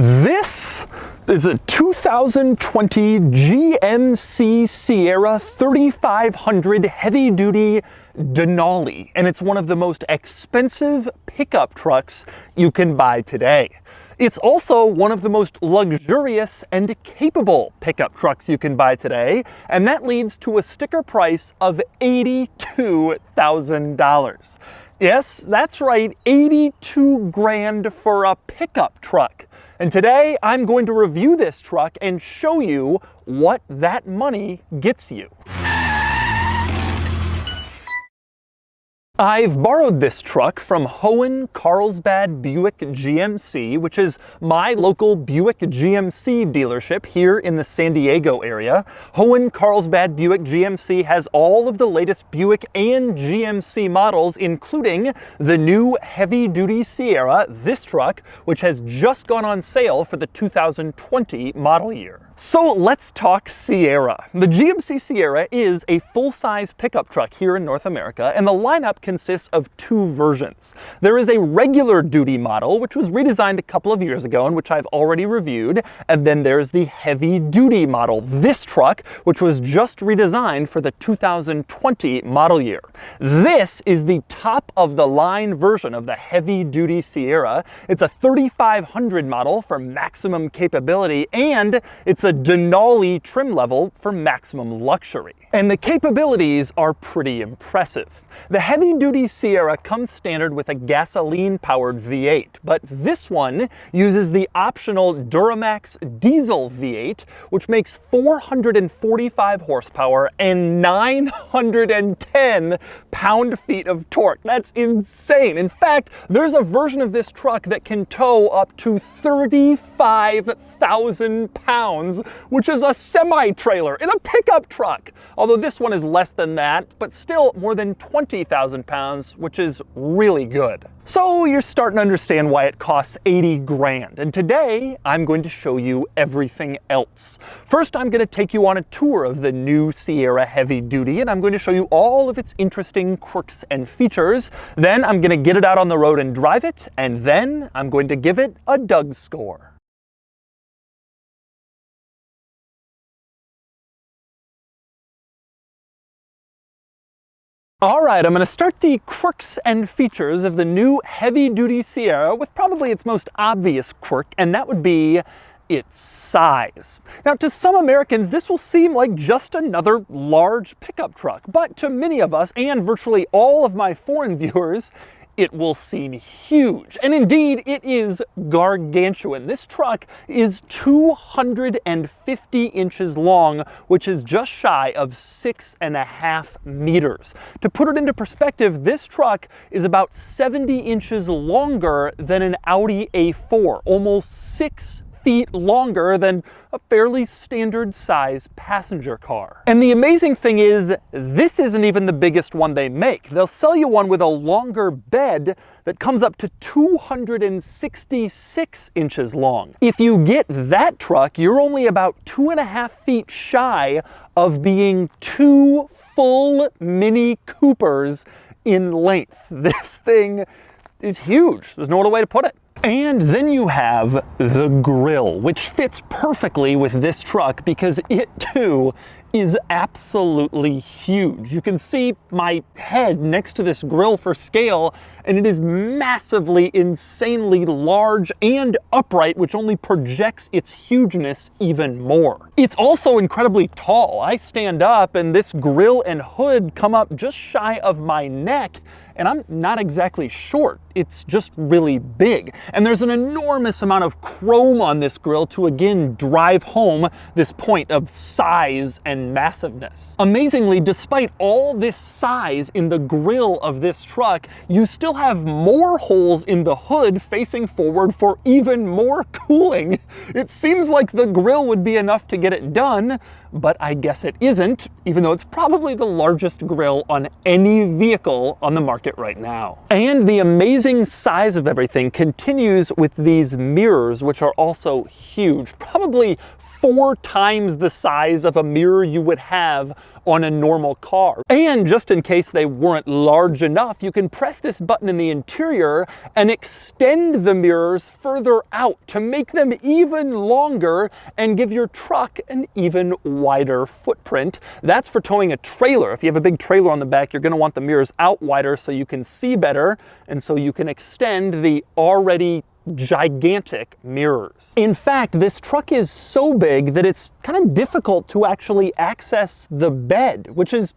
This is a 2020 GMC Sierra 3500 heavy-duty Denali, and it's one of the most expensive pickup trucks you can buy today. It's also one of the most luxurious and capable pickup trucks you can buy today, and that leads to a sticker price of $82,000. Yes, that's right, 82 grand for a pickup truck. And today I'm going to review this truck and show you what that money gets you. I've borrowed this truck from HOEHN Carlsbad Buick GMC, which is my local Buick GMC dealership here in the San Diego area. HOEHN Carlsbad Buick GMC has all of the latest Buick and GMC models, including the new heavy-duty Sierra, this truck, which has just gone on sale for the 2020 model year. So let's talk Sierra. The GMC Sierra is a full-size pickup truck here in North America, and the lineup consists of two versions. There is a regular duty model, which was redesigned a couple of years ago and which I've already reviewed, and then there's the heavy-duty model, this truck, which was just redesigned for the 2020 model year. This is the top-of-the-line version of the heavy-duty Sierra. It's a 3500 model for maximum capability, and it's a Denali trim level for maximum luxury. And the capabilities are pretty impressive. The heavy-duty Sierra comes standard with a gasoline-powered V8, but this one uses the optional Duramax diesel V8, which makes 445 horsepower and 910 pound-feet of torque. That's insane. In fact, there's a version of this truck that can tow up to 35,000 pounds, which is a semi-trailer in a pickup truck. Although this one is less than that, but still more than 20,000 pounds, which is really good. So you're starting to understand why it costs 80 grand. And today I'm going to show you everything else. First, I'm going to take you on a tour of the new Sierra Heavy Duty, and I'm going to show you all of its interesting quirks and features. Then I'm going to get it out on the road and drive it, and then I'm going to give it a Doug score. All right, I'm going to start the quirks and features of the new heavy-duty Sierra with probably its most obvious quirk, and that would be its size. Now, to some Americans, this will seem like just another large pickup truck, but to many of us, and virtually all of my foreign viewers, it will seem huge. And indeed, it is gargantuan. This truck is 250 inches long, which is just shy of 6.5 meters. To put it into perspective, this truck is about 70 inches longer than an Audi A4, almost 6 feet longer than a fairly standard size passenger car. And the amazing thing is, this isn't even the biggest one they make. They'll sell you one with a longer bed that comes up to 266 inches long. If you get that truck, you're only about 2.5 feet shy of being two full Mini Coopers in length. This thing is huge. There's no other way to put it. And then you have the grille, which fits perfectly with this truck because it too is absolutely huge. You can see my head next to this grille for scale, and it is massively, insanely large and upright, which only projects its hugeness even more. It's also incredibly tall. I stand up and this grille and hood come up just shy of my neck, and I'm not exactly short. It's just really big. And there's an enormous amount of chrome on this grille to again drive home this point of size and massiveness. Amazingly, despite all this size in the grille of this truck, you still have more holes in the hood facing forward for even more cooling. It seems like the grille would be enough to get it done, but I guess it isn't, even though it's probably the largest grille on any vehicle on the market right now. And the amazing size of everything continues with these mirrors, which are also huge, probably 4 times the size of a mirror you would have on a normal car. And just in case they weren't large enough, you can press this button in the interior and extend the mirrors further out to make them even longer and give your truck an even wider footprint. That's for towing a trailer. If you have a big trailer on the back, you're going to want the mirrors out wider so you can see better and so you can extend the already gigantic mirrors. In fact, this truck is so big that it's kind of difficult to actually access the bed, which is,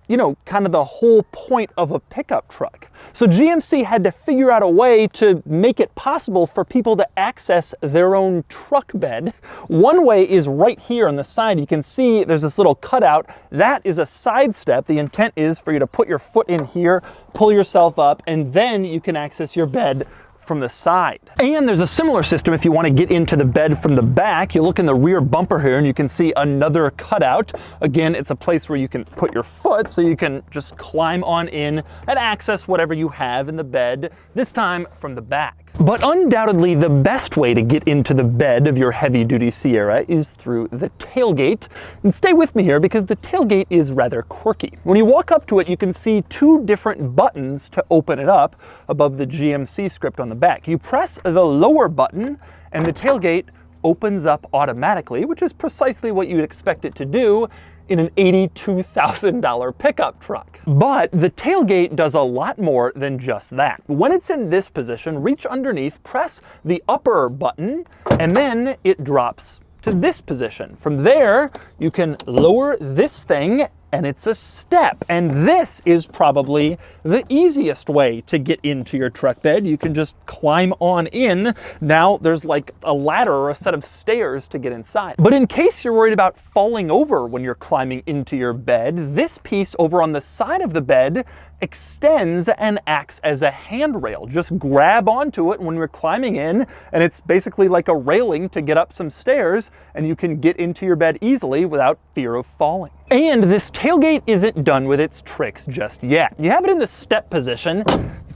you know, kind of the whole point of a pickup truck. So GMC had to figure out a way to make it possible for people to access their own truck bed. One way is right here on the side. You can see there's this little cutout. That is a side step. The intent is for you to put your foot in here, pull yourself up, and then you can access your bed from the side. And there's a similar system if you want to get into the bed from the back. You look in the rear bumper here and you can see another cutout. Again, it's a place where you can put your foot so you can just climb on in and access whatever you have in the bed, this time from the back. But undoubtedly the best way to get into the bed of your heavy-duty Sierra is through the tailgate. And stay with me here because the tailgate is rather quirky. When you walk up to it, you can see two different buttons to open it up above the GMC script on the back. You press the lower button and the tailgate opens up automatically, which is precisely what you'd expect it to do in an $82,000 pickup truck. But the tailgate does a lot more than just that. When it's in this position, reach underneath, press the upper button, and then it drops to this position. From there, you can lower this thing and it's a step. And this is probably the easiest way to get into your truck bed. You can just climb on in. Now there's like a ladder or a set of stairs to get inside. But in case you're worried about falling over when you're climbing into your bed, this piece over on the side of the bed extends and acts as a handrail. Just grab onto it when you're climbing in, and it's basically like a railing to get up some stairs, and you can get into your bed easily without fear of falling. And this tailgate isn't done with its tricks just yet. You have it in the step position,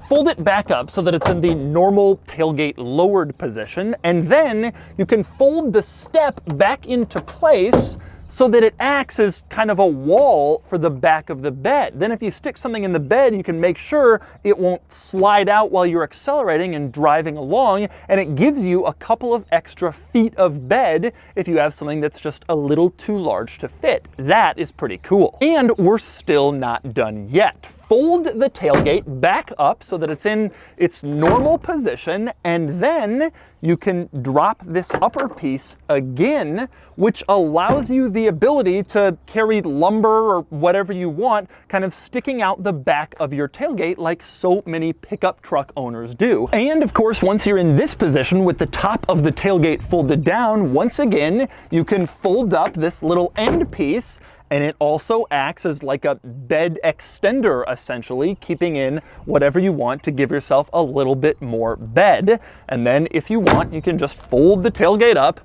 fold it back up so that it's in the normal tailgate lowered position, and then you can fold the step back into place so that it acts as kind of a wall for the back of the bed. Then if you stick something in the bed, you can make sure it won't slide out while you're accelerating and driving along, and it gives you a couple of extra feet of bed if you have something that's just a little too large to fit. That is pretty cool. And we're still not done yet. Fold the tailgate back up so that it's in its normal position, and then you can drop this upper piece again, which allows you the ability to carry lumber or whatever you want kind of sticking out the back of your tailgate like so many pickup truck owners do. And of course, once you're in this position with the top of the tailgate folded down, once again, you can fold up this little end piece, and it also acts as like a bed extender, essentially, keeping in whatever you want to give yourself a little bit more bed. And then if you want, you can just fold the tailgate up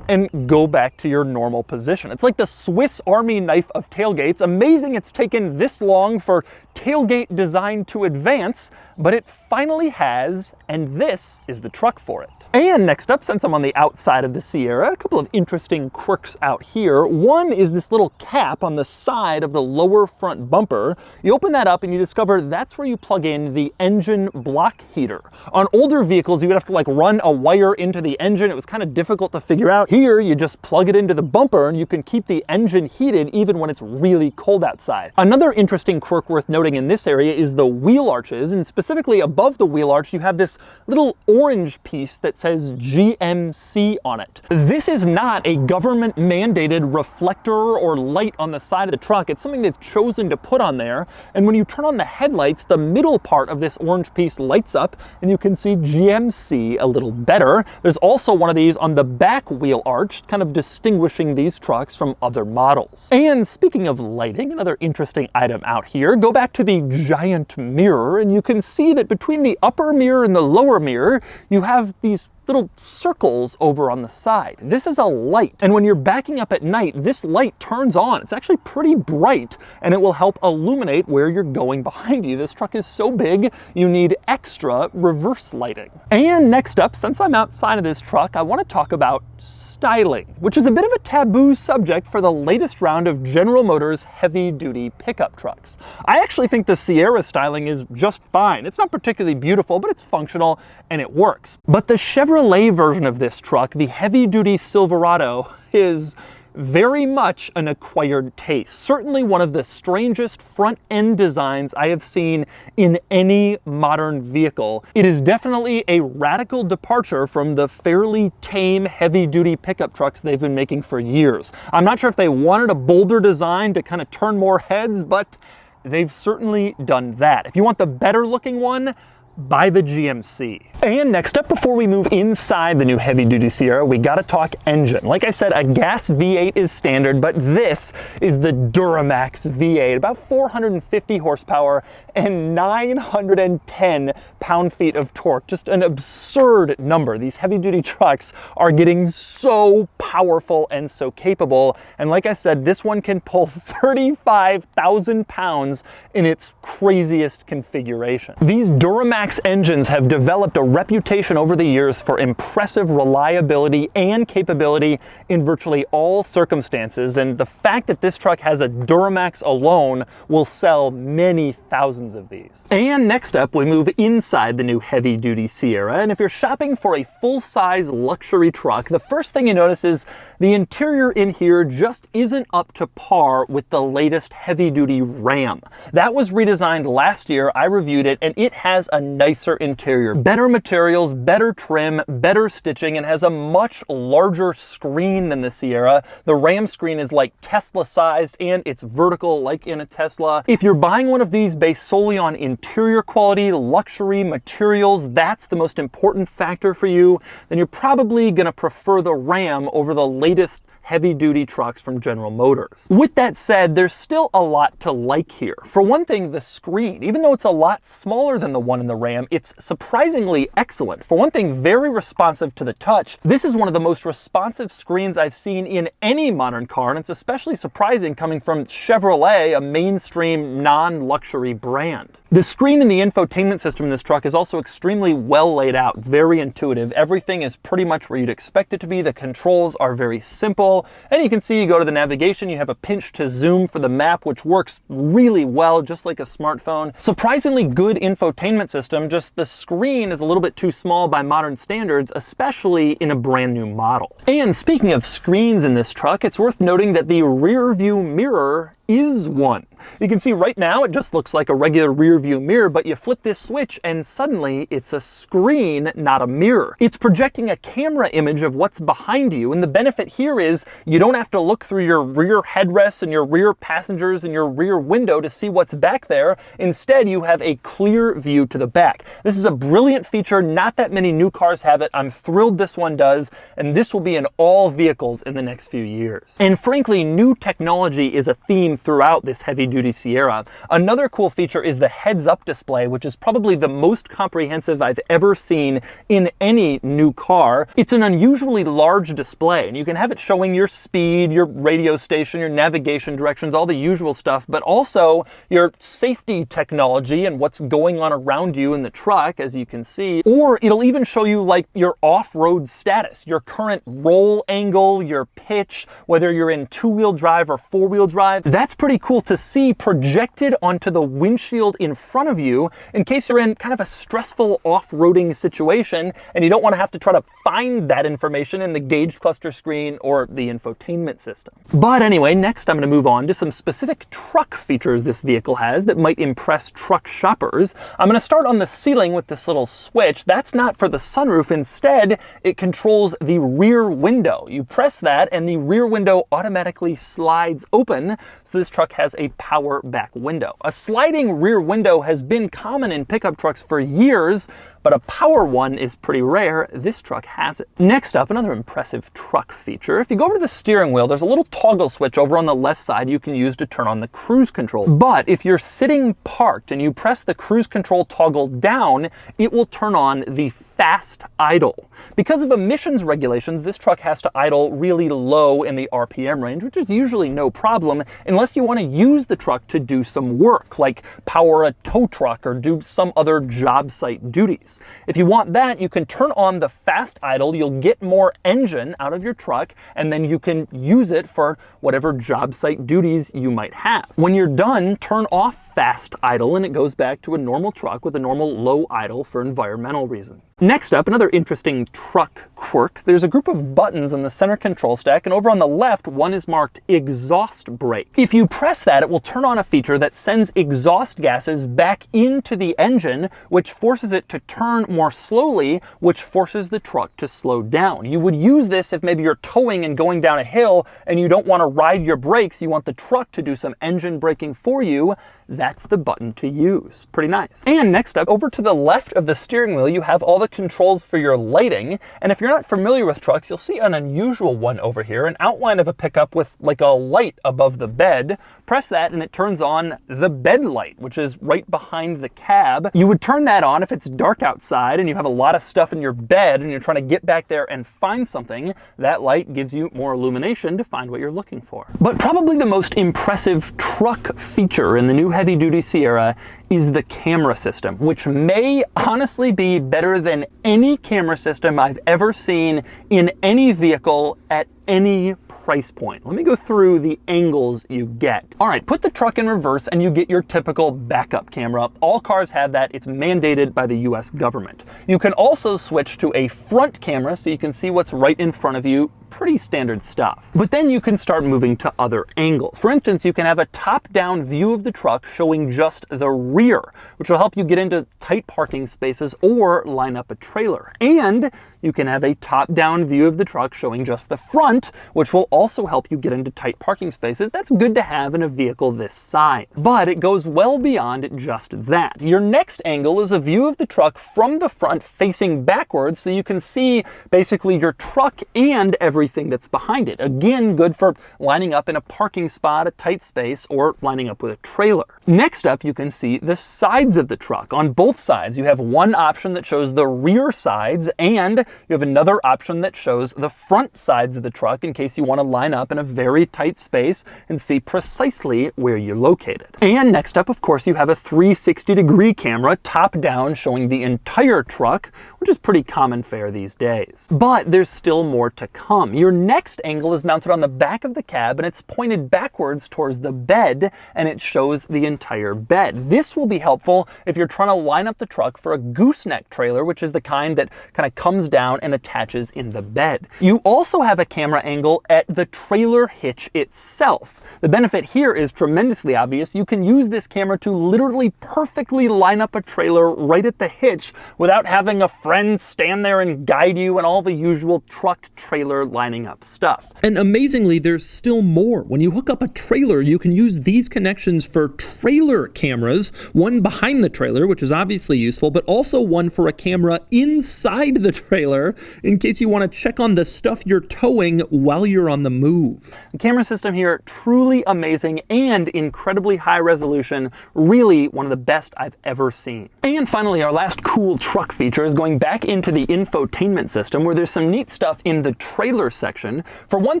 and go back to your normal position. It's like the Swiss Army knife of tailgates. Amazing it's taken this long for tailgate design to advance, but it finally has, and this is the truck for it. And next up, since I'm on the outside of the Sierra, a couple of interesting quirks out here. One is this little cap on the side of the lower front bumper. You open that up and you discover that's where you plug in the engine block heater. On older vehicles, you would have to like run a wire into the engine. It was kind of difficult to figure out. Here, you just plug it into the bumper and you can keep the engine heated even when it's really cold outside. Another interesting quirk worth noting in this area is the wheel arches, and specifically above the wheel arch, you have this little orange piece that says GMC on it. This is not a government mandated reflector or light on the side of the truck. It's something they've chosen to put on there. And when you turn on the headlights, the middle part of this orange piece lights up and you can see GMC a little better. There's also one of these on the back wheel arch, kind of distinguishing these trucks from other models. And speaking of lighting, another interesting item out here, go back to the giant mirror and you can see that between the upper mirror and the lower mirror, you have these little circles over on the side. This is a light, and when you're backing up at night, this light turns on. It's actually pretty bright, and it will help illuminate where you're going behind you. This truck is so big, you need extra reverse lighting. And next up, since I'm outside of this truck, I want to talk about styling, which is a bit of a taboo subject for the latest round of General Motors heavy-duty pickup trucks. I actually think the Sierra styling is just fine. It's not particularly beautiful, but it's functional and it works. But the Chevrolet version of this truck, the heavy-duty Silverado, is very much an acquired taste. Certainly one of the strangest front-end designs I have seen in any modern vehicle. It is definitely a radical departure from the fairly tame heavy-duty pickup trucks they've been making for years. I'm not sure if they wanted a bolder design to kind of turn more heads, but they've certainly done that. If you want the better looking one, buy the GMC. And next up, before we move inside the new heavy-duty Sierra, we gotta talk engine. Like I said, a gas V8 is standard, but this is the Duramax V8, about 450 horsepower and 910 pound-feet of torque. Just an absurd number. These heavy-duty trucks are getting so powerful and so capable. And like I said, this one can pull 35,000 pounds in its craziest configuration. These Duramax engines have developed a reputation over the years for impressive reliability and capability in virtually all circumstances, and the fact that this truck has a Duramax alone will sell many thousands of these. And next up, we move inside the new heavy-duty Sierra, and if you're shopping for a full-size luxury truck, the first thing you notice is the interior in here just isn't up to par with the latest heavy-duty Ram. That was redesigned last year. I reviewed it, and it has a nicer interior, better materials, better trim, better stitching, and has a much larger screen than the Sierra. The Ram screen is like Tesla sized and it's vertical like in a Tesla. If you're buying one of these based solely on interior quality, luxury, materials, that's the most important factor for you, then you're probably gonna prefer the Ram over the latest heavy-duty trucks from General Motors. With that said, there's still a lot to like here. For one thing, the screen, even though it's a lot smaller than the one in the Ram, it's surprisingly excellent. For one thing, very responsive to the touch. This is one of the most responsive screens I've seen in any modern car, and it's especially surprising coming from Chevrolet, a mainstream non-luxury brand. The screen in the infotainment system in this truck is also extremely well laid out, very intuitive. Everything is pretty much where you'd expect it to be. The controls are very simple. And you can see you go to the navigation, you have a pinch to zoom for the map, which works really well, just like a smartphone. Surprisingly good infotainment system, just the screen is a little bit too small by modern standards, especially in a brand new model. And speaking of screens in this truck, it's worth noting that the rear view mirror is one. You can see right now it just looks like a regular rear view mirror, but you flip this switch and suddenly it's a screen, not a mirror. It's projecting a camera image of what's behind you, and the benefit here is you don't have to look through your rear headrests and your rear passengers and your rear window to see what's back there. Instead, you have a clear view to the back. This is a brilliant feature. Not that many new cars have it. I'm thrilled this one does, and this will be in all vehicles in the next few years. And frankly, new technology is a theme throughout this heavy-duty Sierra. Another cool feature is the heads-up display, which is probably the most comprehensive I've ever seen in any new car. It's an unusually large display, and you can have it showing your speed, your radio station, your navigation directions, all the usual stuff, but also your safety technology and what's going on around you in the truck, as you can see. Or it'll even show you like your off-road status, your current roll angle, your pitch, whether you're in two-wheel drive or four-wheel drive. That's pretty cool to see projected onto the windshield in front of you in case you're in kind of a stressful off-roading situation and you don't want to have to try to find that information in the gauge cluster screen or the infotainment system. But anyway, next I'm going to move on to some specific truck features this vehicle has that might impress truck shoppers. I'm going to start on the ceiling with this little switch. That's not for the sunroof. Instead, it controls the rear window. You press that and the rear window automatically slides open, so this truck has a power back window. A sliding rear window has been common in pickup trucks for years, but a power one is pretty rare. This truck has it. Next up, another impressive truck feature. If you go over to the steering wheel, there's a little toggle switch over on the left side you can use to turn on the cruise control. But if you're sitting parked and you press the cruise control toggle down, it will turn on the fast idle. Because of emissions regulations, this truck has to idle really low in the RPM range, which is usually no problem unless you want to use the truck to do some work, like power a tow truck or do some other job site duties. If you want that, you can turn on the fast idle, you'll get more engine out of your truck, and then you can use it for whatever job site duties you might have. When you're done, turn off fast idle and it goes back to a normal truck with a normal low idle for environmental reasons. Next up, another interesting truck quirk. There's a group of buttons in the center control stack, and over on the left, one is marked exhaust brake. If you press that, it will turn on a feature that sends exhaust gases back into the engine, which forces it to turn more slowly, which forces the truck to slow down. You would use this if maybe you're towing and going down a hill and you don't want to ride your brakes, you want the truck to do some engine braking for you. That's the button to use. Pretty nice. And next up, over to the left of the steering wheel, you have all the controls for your lighting. And if you're not familiar with trucks, you'll see an unusual one over here, an outline of a pickup with like a light above the bed. Press that and it turns on the bed light, which is right behind the cab. You would turn that on if it's dark outside and you have a lot of stuff in your bed and you're trying to get back there and find something. That light gives you more illumination to find what you're looking for. But probably the most impressive truck feature in the new heavy-duty Sierra is the camera system, which may honestly be better than any camera system I've ever seen in any vehicle at any price point. Let me go through the angles you get. All right, put the truck in reverse and you get your typical backup camera. All cars have that. It's mandated by the US government. You can also switch to a front camera so you can see what's right in front of you. Pretty standard stuff. But then you can start moving to other angles. For instance, you can have a top-down view of the truck showing just the rear, which will help you get into tight parking spaces or line up a trailer. And you can have a top-down view of the truck showing just the front, which will also help you get into tight parking spaces. That's good to have in a vehicle this size. But it goes well beyond just that. Your next angle is a view of the truck from the front facing backwards, so you can see basically your truck and everything that's behind it. Again, good for lining up in a parking spot, a tight space, or lining up with a trailer. Next up, you can see the sides of the truck. On both sides, you have one option that shows the rear sides, and you have another option that shows the front sides of the truck in case you want to line up in a very tight space and see precisely where you're located. And next up, of course, you have a 360-degree camera top down showing the entire truck, which is pretty common fare these days. But there's still more to come. Your next angle is mounted on the back of the cab and it's pointed backwards towards the bed, and it shows the entire bed. This will be helpful if you're trying to line up the truck for a gooseneck trailer, which is the kind that kind of comes down and attaches in the bed. You also have a camera angle at the trailer hitch itself. The benefit here is tremendously obvious. You can use this camera to literally perfectly line up a trailer right at the hitch without having a friend stand there and guide you and all the usual truck trailer lining up stuff. And amazingly, there's still more. When you hook up a trailer, you can use these connections for trailer cameras, one behind the trailer, which is obviously useful, but also one for a camera inside the trailer in case you want to check on the stuff you're towing while you're on the move. The camera system here, truly amazing and incredibly high resolution, really one of the best I've ever seen. And finally, our last cool truck feature is going back into the infotainment system, where there's some neat stuff in the trailer section. For one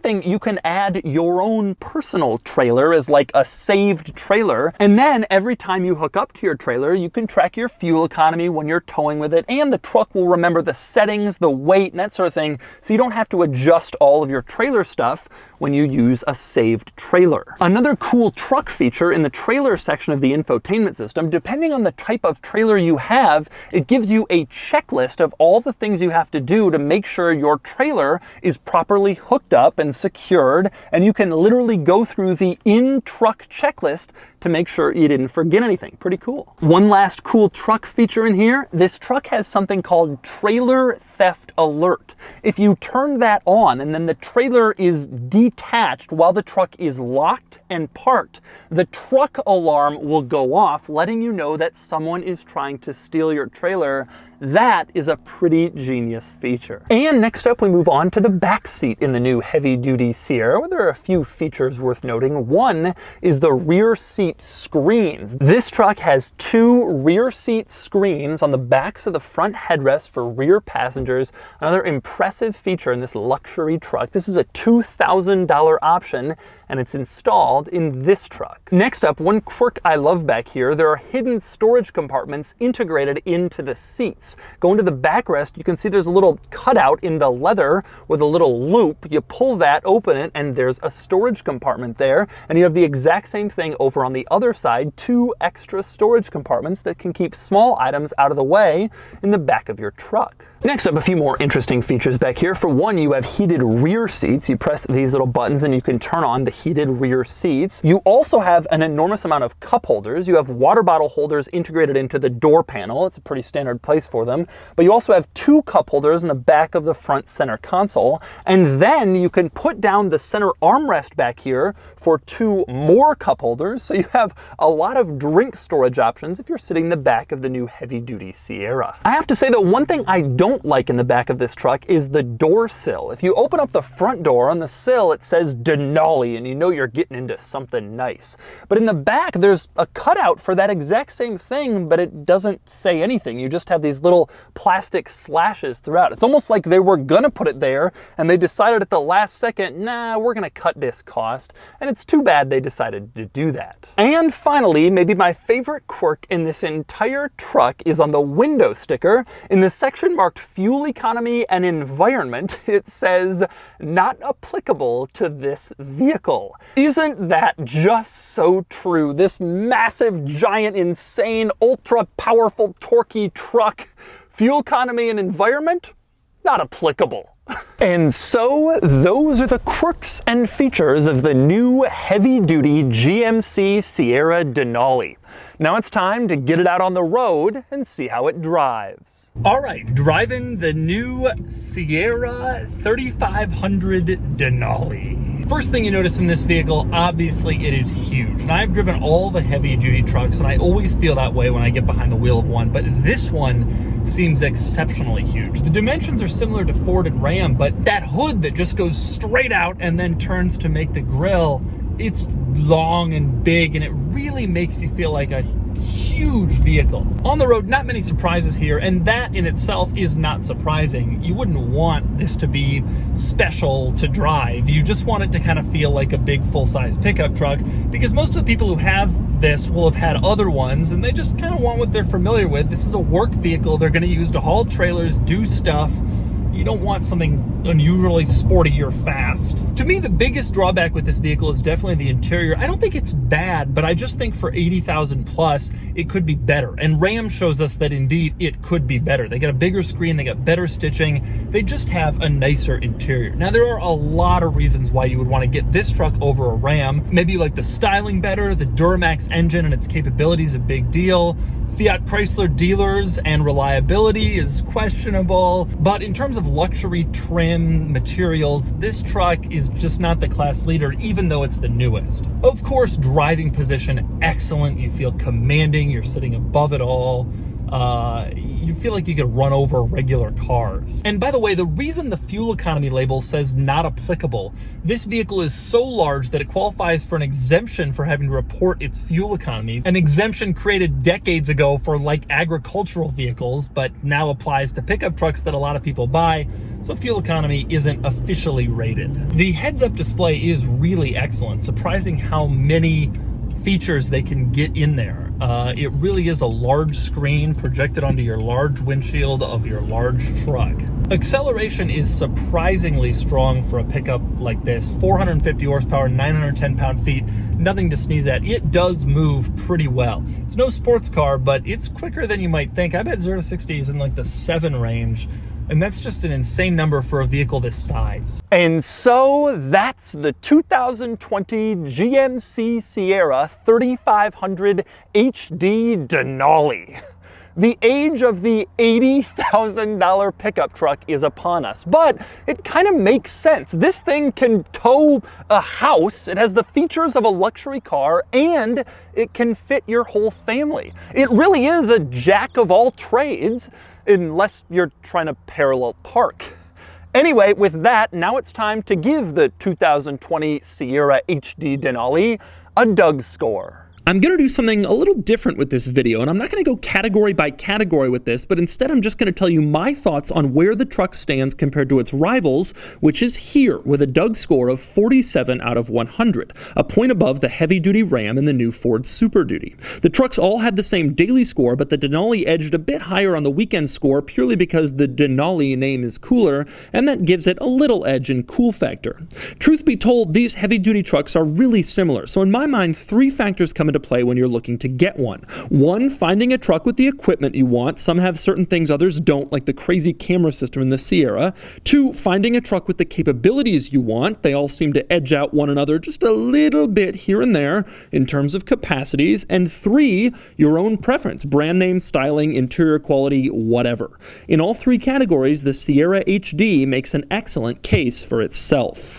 thing, you can add your own personal trailer as like a saved trailer, and then every time you hook up to your trailer, you can track your fuel economy when you're towing with it, and the truck will remember the settings, the weight, and that sort of thing, so you don't have to adjust all of your trailer stuff when you use a saved trailer. Another cool truck feature in the trailer section of the infotainment system, depending on the type of trailer you have, it gives you a checklist of all the things you have to do to make sure your trailer is properly hooked up and secured, and you can literally go through the in-truck checklist to make sure you didn't forget anything. Pretty cool. One last cool truck feature in here, this truck has something called Trailer Theft Alert. If you turn that on and then the trailer is detached while the truck is locked and parked, the truck alarm will go off, letting you know that someone is trying to steal your trailer. That is a pretty genius feature. And next up, we move on to the back seat in the new heavy-duty Sierra, where there are a few features worth noting. One is the rear seat screens. This truck has 2 rear seat screens on the backs of the front headrest for rear passengers. Another impressive feature in this luxury truck. This is a $2,000 option, and it's installed in this truck. Next up, one quirk I love back here, there are hidden storage compartments integrated into the seats. Going to the backrest, you can see there's a little cutout in the leather with a little loop. You pull that, open it, and there's a storage compartment there. And you have the exact same thing over on the other side, 2 extra storage compartments that can keep small items out of the way in the back of your truck. Next up, a few more interesting features back here. For one, you have heated rear seats. You press these little buttons and you can turn on the heated rear seats. You also have an enormous amount of cup holders. You have water bottle holders integrated into the door panel. It's a pretty standard place for them. But you also have 2 cup holders in the back of the front center console. And then you can put down the center armrest back here for 2 more cup holders. So you have a lot of drink storage options if you're sitting in the back of the new heavy-duty Sierra. I have to say that one thing I don't like in the back of this truck is the door sill. If you open up the front door, on the sill it says Denali, and you know you're getting into something nice. But in the back, there's a cutout for that exact same thing, but it doesn't say anything. You just have these little plastic slashes throughout. It's almost like they were gonna put it there, and they decided at the last second, nah, we're gonna cut this cost. And it's too bad they decided to do that. And finally, maybe my favorite quirk in this entire truck is on the window sticker. In the section marked fuel economy and environment, it says not applicable to this vehicle. Isn't that just so true? This massive, giant, insane, ultra powerful, torquey truck, fuel economy and environment, not applicable. And so those are the quirks and features of the new heavy-duty GMC Sierra Denali. Now it's time to get it out on the road and see how it drives. All right, driving the new Sierra 3500 Denali. First thing you notice in this vehicle, obviously it is huge. And I've driven all the heavy duty trucks and I always feel that way when I get behind the wheel of one, but this one seems exceptionally huge. The dimensions are similar to Ford and Ram, but that hood that just goes straight out and then turns to make the grille, it's long and big and it really makes you feel like a huge vehicle. On the road, not many surprises here, and that in itself is not surprising. You wouldn't want this to be special to drive. You just want it to kind of feel like a big full-size pickup truck, because most of the people who have this will have had other ones and they just kind of want what they're familiar with. This is a work vehicle they're going to use to haul trailers, do stuff. You don't want something unusually sporty or fast. To me, the biggest drawback with this vehicle is definitely the interior. I don't think it's bad, but I just think for 80,000 plus, it could be better. And Ram shows us that indeed it could be better. They got a bigger screen, they got better stitching, they just have a nicer interior. Now, there are a lot of reasons why you would want to get this truck over a Ram. Maybe you like the styling better, the Duramax engine and its capabilities a big deal. Fiat Chrysler dealers and reliability is questionable, but in terms of luxury trim materials, this truck is just not the class leader, even though it's the newest. Of course, driving position, excellent. You feel commanding, you're sitting above it all. You feel like you could run over regular cars. And by the way, the reason the fuel economy label says not applicable, this vehicle is so large that it qualifies for an exemption for having to report its fuel economy. An exemption created decades ago for like agricultural vehicles, but now applies to pickup trucks that a lot of people buy. So fuel economy isn't officially rated. The heads-up display is really excellent, surprising how many features they can get in there. It really is a large screen projected onto your large windshield of your large truck. Acceleration is surprisingly strong for a pickup like this. 450 horsepower, 910 pound-feet, nothing to sneeze at. It does move pretty well. It's no sports car, but it's quicker than you might think. I bet 0 to 60 is in like the 7 range. And that's just an insane number for a vehicle this size. And so that's the 2020 GMC Sierra 3500 HD Denali. The age of the $80,000 pickup truck is upon us, but it kind of makes sense. This thing can tow a house, it has the features of a luxury car, and it can fit your whole family. It really is a jack of all trades. unless you're trying to parallel park. Anyway, with that, now it's time to give the 2020 Sierra HD Denali a Doug score. I'm going to do something a little different with this video, and I'm not going to go category by category with this, but instead I'm just going to tell you my thoughts on where the truck stands compared to its rivals, which is here with a Doug score of 47 out of 100, a point above the heavy-duty Ram and the new Ford Super Duty. The trucks all had the same daily score, but the Denali edged a bit higher on the weekend score purely because the Denali name is cooler, and that gives it a little edge in cool factor. Truth be told, these heavy-duty trucks are really similar, so in my mind, three factors come into play when you're looking to get one. One, finding a truck with the equipment you want. Some have certain things others don't, like the crazy camera system in the Sierra. Two, finding a truck with the capabilities you want. They all seem to edge out one another just a little bit here and there in terms of capacities. And three, your own preference, brand name, styling, interior quality, whatever. In all three categories, the Sierra HD makes an excellent case for itself.